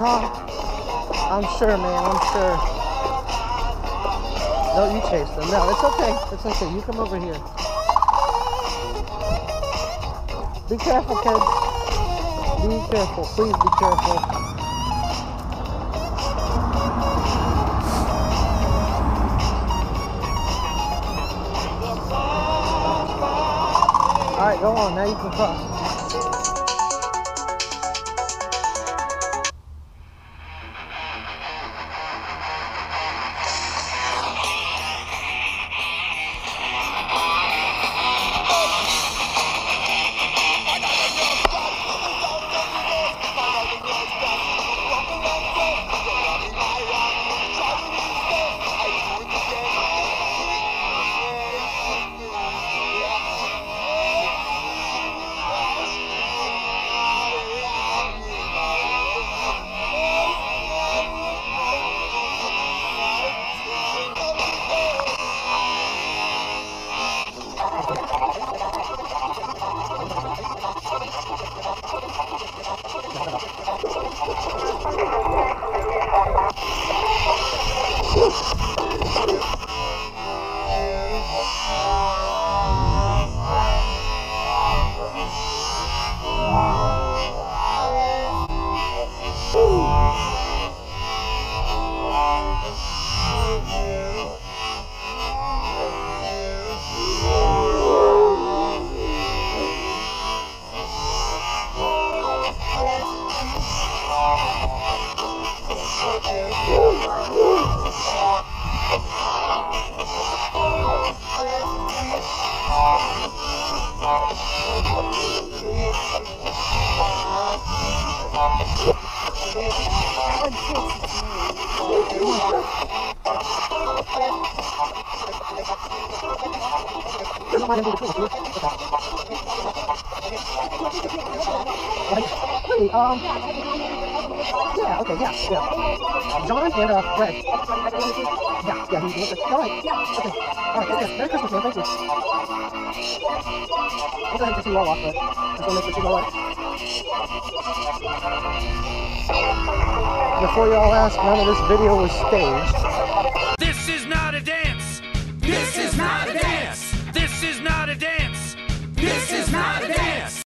I'm sure, man. I'm sure. No, you chase them. No, it's okay. It's okay. You come over here. Be careful, kids. Be careful. Please be careful. All right, go on. Now you can cross. Yeah, okay, yeah. John and Greg. Yeah, he's all right. Okay. All right, okay. Merry Christmas, man. Thank you. I'm going to see you all off, but I'm going to make sure you all right. Before y'all ask, none of this video was staged.